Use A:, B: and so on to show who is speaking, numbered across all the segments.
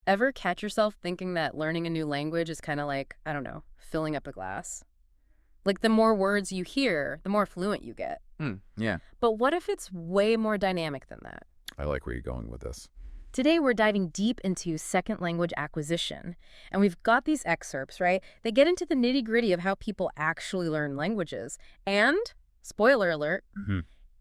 A: Ever catch yourself thinking that learning a new language is kind of like, I don't know, filling up a glass? Like the more words you hear, the more fluent you get.
B: Yeah.
A: But what if it's way more dynamic than that?
B: I like where you're going with this.
A: Today, we're diving deep into second language acquisition. And we've got these excerpts, right? They get into the nitty-gritty of how people actually learn languages. And, spoiler alert,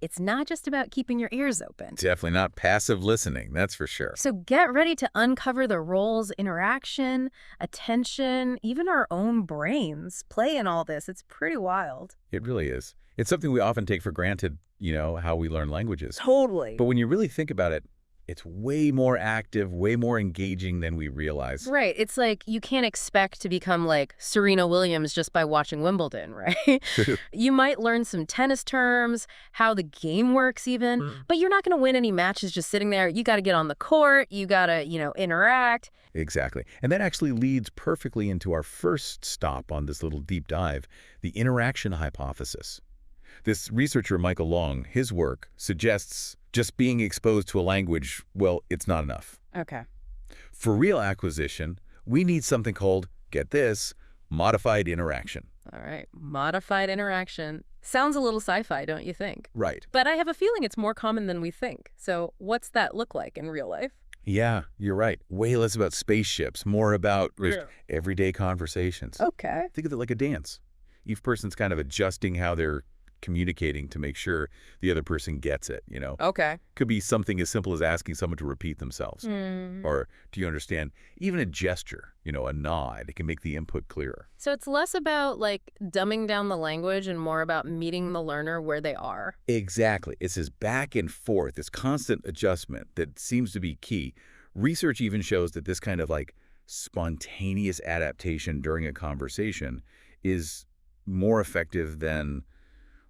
A: it's not just about keeping your ears open.
B: Definitely not passive listening, that's for sure.
A: So get ready to uncover the roles, interaction, attention, even our own brains play in all this. It's pretty wild.
B: It really is. It's something we often take for granted, how we learn languages.
A: Totally.
B: But when you really think about it, it's way more active, way more engaging than we realize.
A: Right. It's like you can't expect to become like Serena Williams just by watching Wimbledon, right? You might learn some tennis terms, how the game works even, but you're not going to win any matches just sitting there. You got to get on the court. You got to, interact.
B: Exactly. And that actually leads perfectly into our first stop on this little deep dive, the interaction hypothesis. This researcher, Michael Long, his work suggests just being exposed to a language, well, it's not enough.
A: Okay.
B: For real acquisition, we need something called, get this, modified interaction.
A: All right. Modified interaction. Sounds a little sci-fi, don't you think?
B: Right.
A: But I have a feeling it's more common than we think. So what's that look like in real life?
B: Yeah, you're right. Way less about spaceships, more about everyday conversations.
A: Okay.
B: Think of it like a dance. Each person's kind of adjusting how they're communicating to make sure the other person gets it,
A: Okay.
B: Could be something as simple as asking someone to repeat themselves. Or do you understand? Even a gesture, a nod, it can make the input clearer.
A: So it's less about like dumbing down the language and more about meeting the learner where they are.
B: Exactly. It's this back and forth, this constant adjustment that seems to be key. Research even shows that this kind of like spontaneous adaptation during a conversation is more effective than,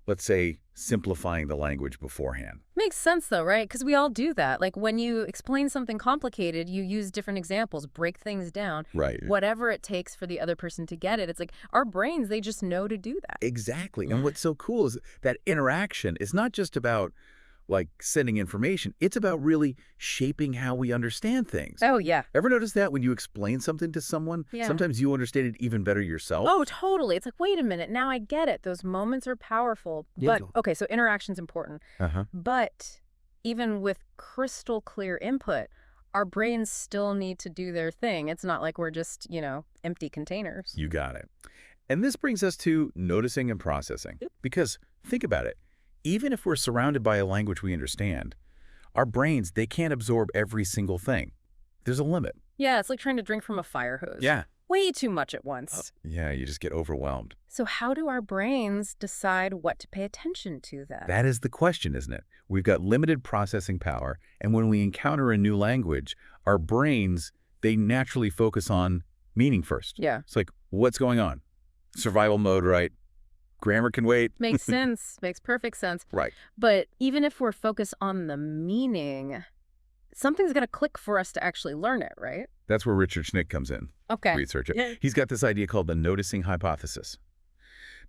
B: let's say, simplifying the language beforehand.
A: Makes sense though, right? Because we all do that. Like when you explain something complicated, you use different examples, break things down.
B: Right.
A: Whatever it takes for the other person to get it. It's like our brains, they just know to do that.
B: Exactly. And what's so cool is that interaction is not just about like sending information. It's about really shaping how we understand things.
A: Oh, yeah.
B: Ever notice that when you explain something to someone,
A: Yeah.
B: sometimes you understand it even better yourself?
A: Oh, totally. It's like, wait a minute, now I get it. Those moments are powerful.
B: Yeah.
A: But, okay, so interaction's important.
B: Uh-huh.
A: But even with crystal clear input, our brains still need to do their thing. It's not like we're just, empty containers.
B: You got it. And this brings us to noticing and processing. Because think about it. Even if we're surrounded by a language we understand, our brains, they can't absorb every single thing. There's a limit.
A: Yeah, it's like trying to drink from a fire hose.
B: Yeah.
A: Way too much at once.
B: Yeah, you just get overwhelmed.
A: So how do our brains decide what to pay attention to then?
B: That is the question, isn't it? We've got limited processing power, and when we encounter a new language, our brains, they naturally focus on meaning first.
A: Yeah.
B: It's like, what's going on? Survival mode, right? Grammar can wait.
A: Makes sense. Makes perfect sense.
B: Right.
A: But even if we're focused on the meaning, something's going to click for us to actually learn it, right?
B: That's where Richard Schmidt comes in.
A: Okay.
B: Researcher.
A: Yeah.
B: He's got this idea called the noticing hypothesis.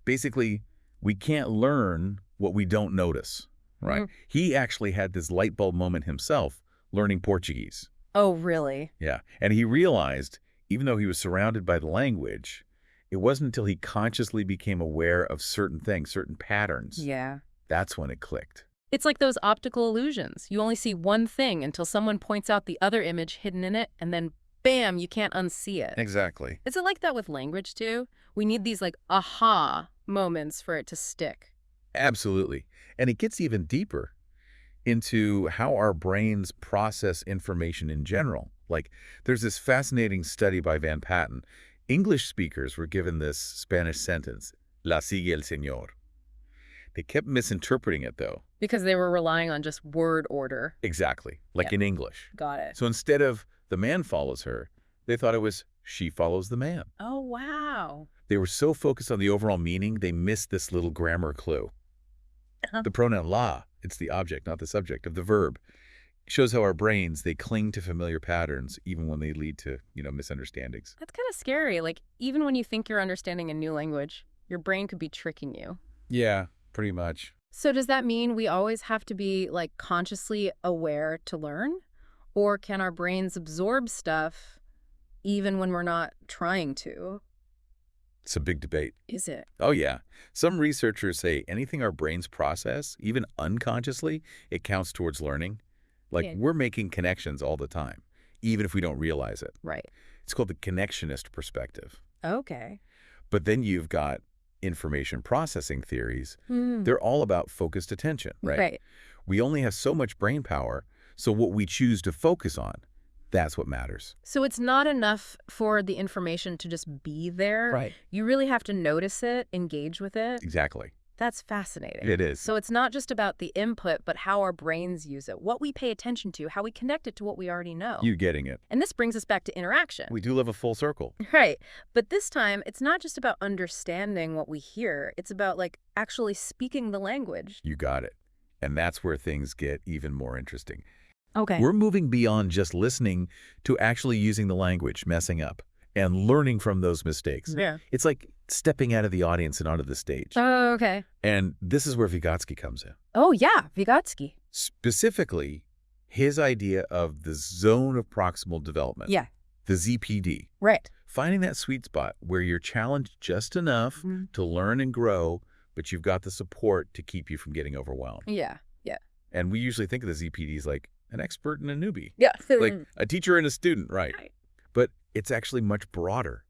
B: Basically, we can't learn what we don't notice, right? He actually had this light bulb moment himself learning Portuguese.
A: Oh, really?
B: Yeah. And he realized, even though he was surrounded by the language, it wasn't until he consciously became aware of certain things, certain patterns.
A: Yeah.
B: That's when it clicked.
A: It's like those optical illusions. You only see one thing until someone points out the other image hidden in it, and then bam, you can't unsee it.
B: Exactly.
A: Is it like that with language too? We need these like aha moments for it to stick.
B: Absolutely. And it gets even deeper into how our brains process information in general. Like, there's this fascinating study by Van Patten. English speakers were given this Spanish sentence, la sigue el señor. They kept misinterpreting it, though.
A: Because they were relying on just word order.
B: Exactly, like in English.
A: Got it.
B: So instead of the man follows her, they thought it was she follows the man.
A: Oh, wow.
B: They were so focused on the overall meaning, they missed this little grammar clue. The pronoun la, it's the object, not the subject, of the verb. Shows how our brains, they cling to familiar patterns even when they lead to, misunderstandings.
A: That's kind of scary. Like, even when you think you're understanding a new language, your brain could be tricking you.
B: Yeah, pretty much.
A: So does that mean we always have to be, like, consciously aware to learn? Or can our brains absorb stuff even when we're not trying to?
B: It's a big debate.
A: Is it?
B: Oh, yeah. Some researchers say anything our brains process, even unconsciously, it counts towards learning. Like,
A: Yeah.
B: we're making connections all the time, even if we don't realize it.
A: Right.
B: It's called the connectionist perspective.
A: Okay.
B: But then you've got information processing theories.
A: Hmm.
B: They're all about focused attention, right?
A: Right.
B: We only have so much brain power, so what we choose to focus on, that's what matters.
A: So it's not enough for the information to just be there.
B: Right.
A: You really have to notice it, engage with it.
B: Exactly.
A: That's fascinating.
B: It is.
A: So it's not just about the input, but how our brains use it, what we pay attention to, how we connect it to what we already know.
B: You getting it.
A: And this brings us back to interaction.
B: We do live a full circle.
A: Right. But this time, it's not just about understanding what we hear. It's about, like, actually speaking the language.
B: You got it. And that's where things get even more interesting.
A: Okay.
B: We're moving beyond just listening to actually using the language, messing up, and learning from those mistakes.
A: Yeah.
B: It's like stepping out of the audience and onto the stage.
A: Oh, okay.
B: And this is where Vygotsky comes in.
A: Oh, yeah. Vygotsky.
B: Specifically, his idea of the zone of proximal development.
A: Yeah.
B: The ZPD.
A: Right.
B: Finding that sweet spot where you're challenged just enough to learn and grow, but you've got the support to keep you from getting overwhelmed.
A: Yeah. Yeah.
B: And we usually think of the ZPD as like an expert and a newbie.
A: Yeah.
B: Like a teacher and a student, right?
A: Right.
B: But it's actually much broader.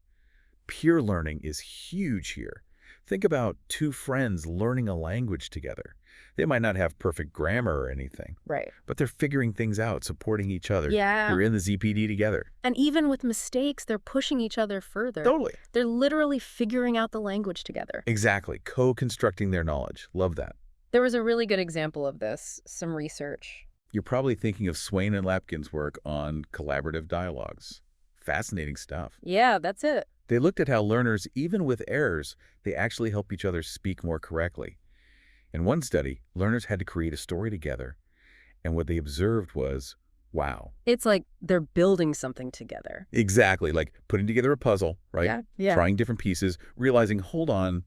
B: Peer learning is huge here. Think about two friends learning a language together. They might not have perfect grammar or anything,
A: Right.
B: but they're figuring things out, supporting each other.
A: Yeah.
B: You're in the ZPD together.
A: And even with mistakes, they're pushing each other further.
B: Totally.
A: They're literally figuring out the language together.
B: Exactly. Co-constructing their knowledge. Love that.
A: There was a really good example of this, some research.
B: You're probably thinking of Swain and Lapkin's work on collaborative dialogues. Fascinating stuff.
A: Yeah, that's it.
B: They looked at how learners, even with errors, they actually help each other speak more correctly. In one study, learners had to create a story together, and what they observed was, wow.
A: It's like they're building something together.
B: Exactly, like putting together a puzzle, right?
A: Yeah, yeah.
B: Trying different pieces, realizing, hold on,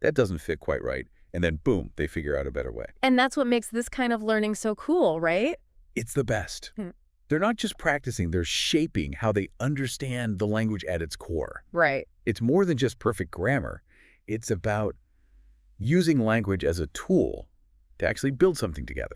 B: that doesn't fit quite right, and then boom, they figure out a better way.
A: And that's what makes this kind of learning so cool, right?
B: It's the best.
A: Hmm.
B: They're not just practicing, they're shaping how they understand the language at its core.
A: Right.
B: It's more than just perfect grammar. It's about using language as a tool to actually build something together,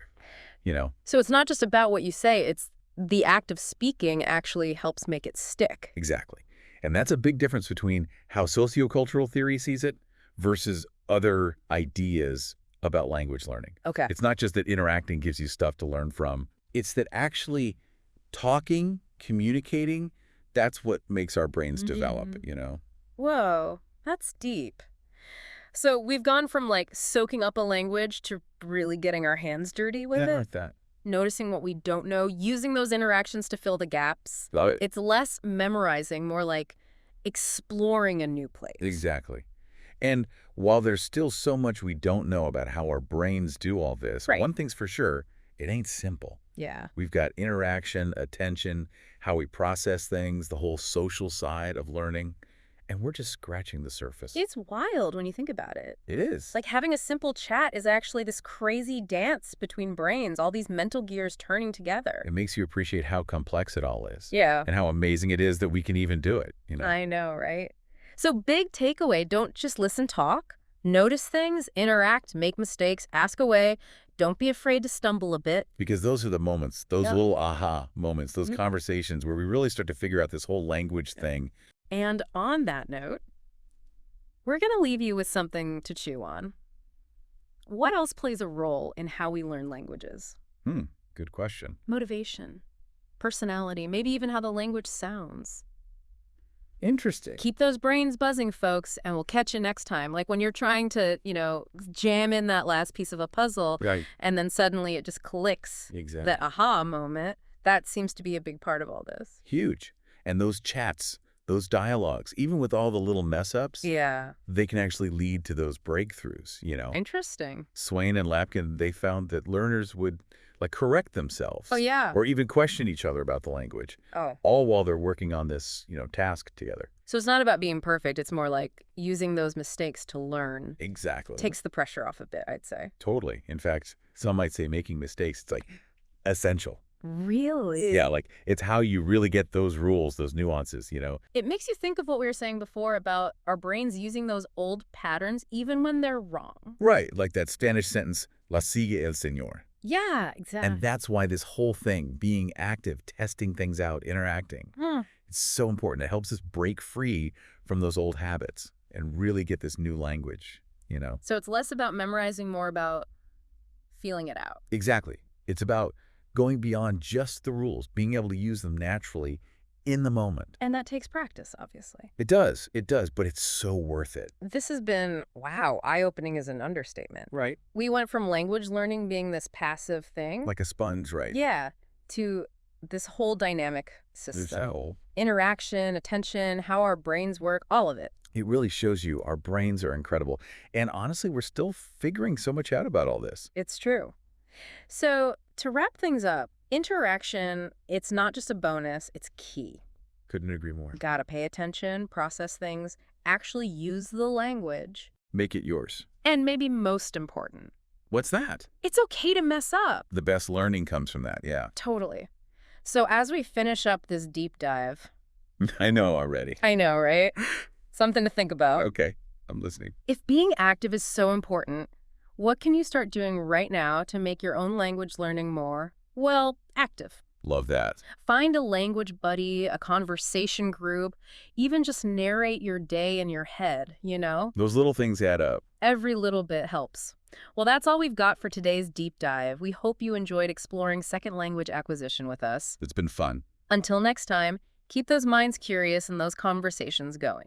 B: you know?
A: So it's not just about what you say, it's the act of speaking actually helps make it stick.
B: Exactly. And that's a big difference between how sociocultural theory sees it versus other ideas about language learning.
A: Okay.
B: It's not just that interacting gives you stuff to learn from. It's that actually talking, communicating, that's what makes our brains develop, you know?
A: Whoa, that's deep. So we've gone from, like, soaking up a language to really getting our hands dirty with it.
B: Like that.
A: Noticing what we don't know, using those interactions to fill the gaps.
B: Love it.
A: It's less memorizing, more like exploring a new place.
B: Exactly. And while there's still so much we don't know about how our brains do all this,
A: Right.
B: one thing's for sure, it ain't simple.
A: Yeah.
B: We've got interaction, attention, how we process things, the whole social side of learning, and we're just scratching the surface.
A: It's wild when you think about it.
B: It is.
A: Like, having a simple chat is actually this crazy dance between brains, all these mental gears turning together.
B: It makes you appreciate how complex it all is.
A: Yeah.
B: And how amazing it is that we can even do it, you know?
A: I know, right? So big takeaway, don't just listen, talk. Notice things, interact, make mistakes, ask away. Don't be afraid to stumble a bit.
B: Because those are the moments, those
A: Yep.
B: little aha moments, those conversations where we really start to figure out this whole language thing.
A: And on that note, we're going to leave you with something to chew on. What else plays a role in how we learn languages?
B: Good question.
A: Motivation, personality, maybe even how the language sounds.
B: Interesting.
A: Keep those brains buzzing, folks, and we'll catch you next time. Like when you're trying to, jam in that last piece of a puzzle,
B: Right.
A: and then suddenly it just clicks.
B: Exactly.
A: That aha moment, that seems to be a big part of all this.
B: Huge. And those chats, those dialogues, even with all the little mess-ups,
A: Yeah.
B: they can actually lead to those breakthroughs, you know?
A: Interesting.
B: Swain and Lapkin, they found that learners would correct themselves.
A: Oh, yeah.
B: Or even question each other about the language,
A: Oh.
B: all while they're working on this, task together.
A: So it's not about being perfect. It's more like using those mistakes to learn.
B: Exactly.
A: Takes the pressure off a bit, I'd say.
B: Totally. In fact, some might say making mistakes, it's like essential.
A: Really?
B: Yeah, like it's how you really get those rules, those nuances, you know?
A: It makes you think of what we were saying before about our brains using those old patterns even when they're wrong.
B: Right, like that Spanish sentence, la sigue el señor.
A: Yeah,
B: And
A: exactly.
B: that's why this whole thing, being active, testing things out, interacting, it's so important. It helps us break free from those old habits and really get this new language, you know?
A: So it's less about memorizing, more about feeling it out.
B: Exactly. It's about going beyond just the rules, being able to use them naturally in the moment.
A: And that takes practice, obviously.
B: It does, but it's so worth it.
A: This has been, wow, eye-opening is an understatement.
B: Right.
A: We went from language learning being this passive thing.
B: Like a sponge, right?
A: Yeah, to this whole dynamic system.
B: So
A: Interaction, attention, how our brains work, all of it.
B: it really shows you our brains are incredible. And honestly, we're still figuring so much out about all this.
A: It's true. So to wrap things up, interaction, it's not just a bonus, it's key.
B: Couldn't agree more.
A: You gotta pay attention, process things, actually use the language.
B: Make it yours.
A: And maybe most important,
B: What's that?
A: it's okay to mess up.
B: The best learning comes from that, yeah.
A: Totally. So as we finish up this deep dive,
B: I know already.
A: I know, right? Something to think about.
B: Okay, I'm listening.
A: If being active is so important, what can you start doing right now to make your own language learning more, well, active?
B: Love that.
A: Find a language buddy, a conversation group, even just narrate your day in your head, you know?
B: Those little things add up.
A: Every little bit helps. Well, that's all we've got for today's deep dive. We hope you enjoyed exploring second language acquisition with us.
B: It's been fun.
A: Until next time, keep those minds curious and those conversations going.